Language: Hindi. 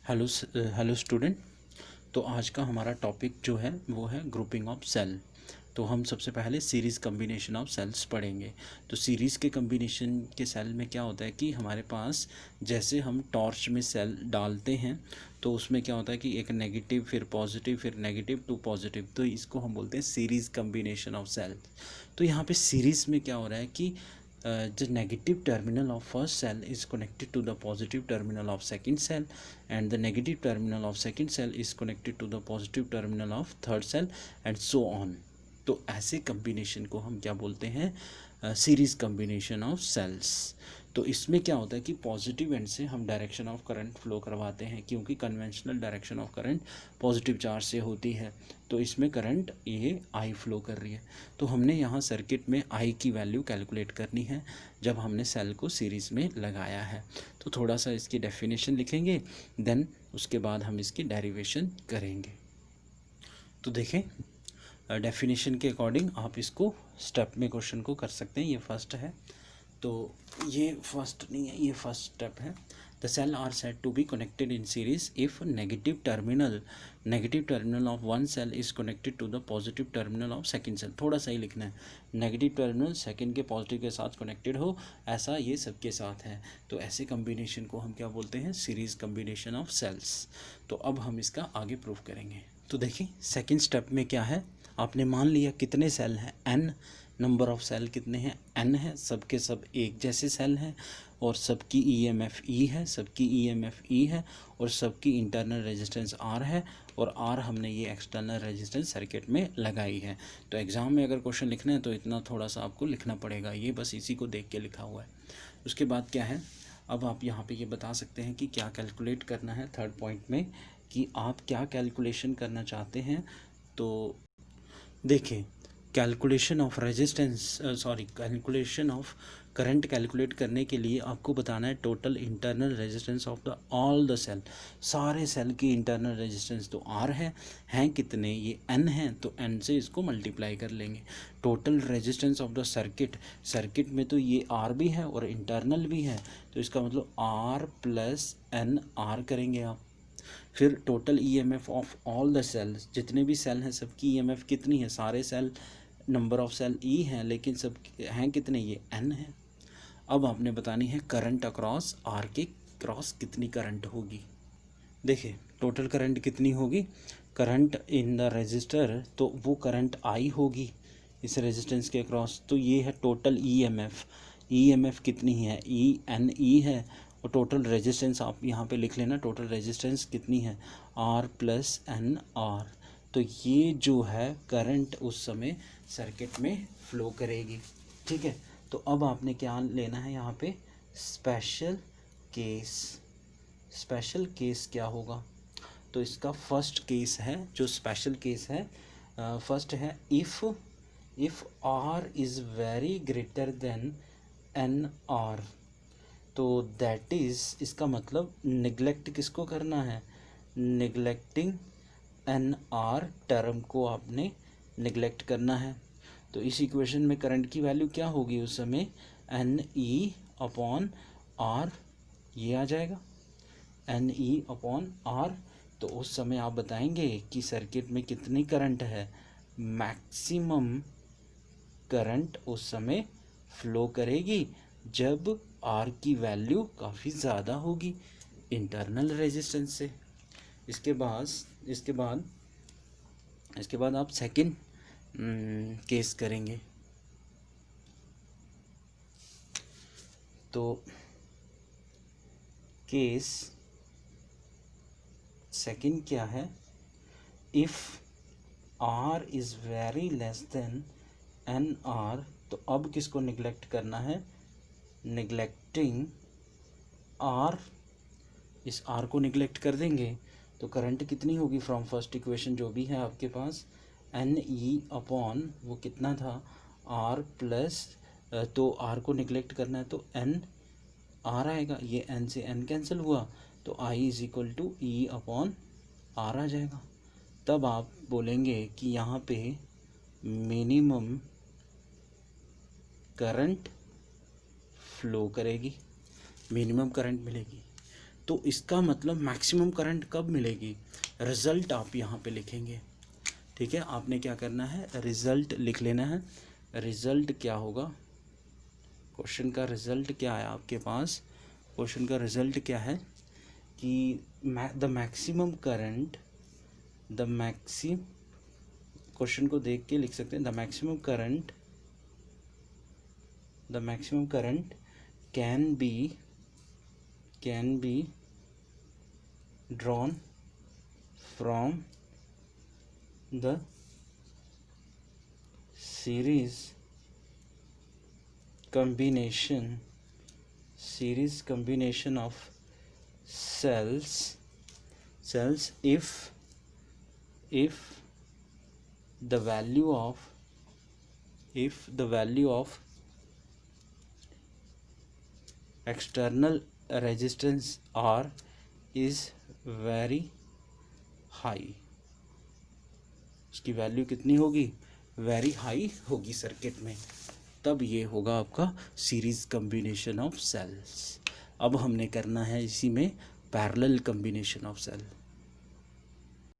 Hello student. तो आज का हमारा टॉपिक जो है वो है ग्रुपिंग ऑफ सेल। तो हम सबसे पहले सीरीज़ कम्बिनेशन ऑफ सेल्स पढ़ेंगे। तो सीरीज़ के कम्बिनेशन के सेल में क्या होता है कि हमारे पास जैसे हम टॉर्च में सेल डालते हैं तो उसमें क्या होता है कि एक नेगेटिव फिर पॉजिटिव फिर नेगेटिव टू पॉजिटिव, तो इसको हम बोलते हैं सीरीज़ कम्बिनेशन ऑफ सेल। तो यहाँ पे सीरीज़ में क्या हो रहा है कि the negative terminal of first cell is connected to the positive terminal of second cell, and the negative terminal of second cell is connected to the positive terminal of third cell, and so on। तो ऐसे कम्बिनेशन को हम क्या बोलते हैं? Series combination of cells. तो इसमें क्या होता है कि पॉजिटिव एंड से हम डायरेक्शन ऑफ करंट फ्लो करवाते हैं, क्योंकि conventional direction of current positive charge से होती है। तो इसमें करंट ये आई फ्लो कर रही है। तो हमने यहाँ सर्किट में आई की वैल्यू कैलकुलेट करनी है जब हमने सेल को सीरीज़ में लगाया है। तो थोड़ा सा इसकी डेफिनेशन लिखेंगे, देन उसके बाद हम इसकी डेरिवेशन करेंगे। तो देखें, डेफिनेशन के अकॉर्डिंग आप इसको स्टेप में क्वेश्चन को कर सकते हैं। ये फर्स्ट है, तो ये फर्स्ट नहीं है, ये फर्स्ट स्टेप है। The cell are said to be connected in series if negative terminal of one cell is connected to the positive terminal of second cell. थोड़ा सा ही लिखना है, नेगेटिव टर्मिनल सेकंड के पॉजिटिव के साथ कनेक्टेड हो, ऐसा ये सबके साथ है। तो ऐसे कम्बिनेशन को हम क्या बोलते हैं? Series combination of cells. तो अब हम इसका आगे प्रूफ करेंगे। तो देखिए, सेकेंड स्टेप में क्या है, आपने मान लिया कितने सेल हैं, n नंबर ऑफ सेल कितने हैं, n है, सबके सब एक जैसे सेल हैं और सबकी EMF E है, सबकी EMF E है और सबकी इंटरनल रेजिस्टेंस R है, और R हमने ये एक्सटर्नल रेजिस्टेंस सर्किट में लगाई है। तो एग्ज़ाम में अगर क्वेश्चन लिखना है तो इतना थोड़ा सा आपको लिखना पड़ेगा, ये बस इसी को देख के लिखा हुआ है। उसके बाद क्या है, अब आप यहाँ पे ये बता सकते हैं कि क्या कैलकुलेट करना है थर्ड पॉइंट में, कि आप क्या कैलकुलेशन करना चाहते हैं। तो देखिए, calculation of calculation of current calculate करने के लिए आपको बताना है total internal resistance of the all the cell. सारे सेल की इंटरनल रेजिस्टेंस तो R हैं कितने, ये N हैं, तो N से इसको मल्टीप्लाई कर लेंगे। Total resistance of the circuit में तो ये R भी है और इंटरनल भी है, तो इसका मतलब R प्लस NR करेंगे आप। फिर total EMF of all the cells, जितने भी सेल हैं सबकी EMF कितनी है, सारे cell number of cell E हैं लेकिन सब हैं कितने, ये N है। अब आपने बतानी है करंट अक्रॉस R के क्रॉस कितनी करंट होगी। देखिए, टोटल करंट कितनी होगी, करंट इन द रेजिस्टर, तो वो करंट I होगी इस रेजिस्टेंस के अक्रॉस। तो ये है टोटल EMF कितनी है, NE है, और टोटल रेजिस्टेंस आप यहाँ पे लिख लेना, टोटल रेजिस्टेंस कितनी है, R प्लस NR। तो ये जो है करंट उस समय सर्किट में फ्लो करेगी, ठीक है। तो अब आपने क्या लेना है यहाँ पे, स्पेशल केस क्या होगा। तो इसका फर्स्ट केस है, जो स्पेशल केस है, फर्स्ट है if R is very greater than NR। तो दैट इज़, इसका मतलब निगलेक्ट किसको करना है, निगलेक्टिंग NR टर्म को आपने निगलेक्ट करना है। तो इस इक्वेशन में करंट की वैल्यू क्या होगी उस समय, NE अपॉन R, ये आ जाएगा NE अपॉन R। तो उस समय आप बताएंगे कि सर्किट में कितनी करंट है, मैक्सिमम करंट उस समय फ्लो करेगी जब R की वैल्यू काफ़ी ज़्यादा होगी इंटरनल रेजिस्टेंस से। इसके बाद आप सेकंड केस करेंगे। तो केस सेकंड क्या है, if R is very less than NR। तो अब किसको निगलेक्ट करना है, निगलेक्टिंग R, इस R को निगलेक्ट कर देंगे तो करंट कितनी होगी, फ्रॉम फर्स्ट इक्वेशन जो भी है आपके पास, NE अपॉन वो कितना था, R प्लस, तो R को निगलेक्ट करना है तो N R आएगा, ये N से N कैंसिल हुआ तो I is equal to E upon R आ जाएगा। तब आप बोलेंगे कि यहाँ पे मिनिमम करंट फ्लो करेगी, मिनिमम करंट मिलेगी। तो इसका मतलब मैक्सिमम करंट कब मिलेगी, रिज़ल्ट आप यहाँ पे लिखेंगे। ठीक है, आपने क्या करना है, रिज़ल्ट लिख लेना है। रिज़ल्ट क्या होगा, क्वेश्चन का रिज़ल्ट क्या है आपके पास, क्वेश्चन का रिज़ल्ट क्या है कि द मैक्सिमम करंट, क्वेश्चन को देख के लिख सकते हैं, the maximum current can be drawn from the series combination of cells if the value of external resistance R is very high, उसकी वैल्यू कितनी होगी, वेरी हाई होगी सर्किट में, तब ये होगा आपका सीरीज कम्बिनेशन ऑफ सेल्स। अब हमने करना है इसी में पैरेलल कम्बिनेशन ऑफ सेल।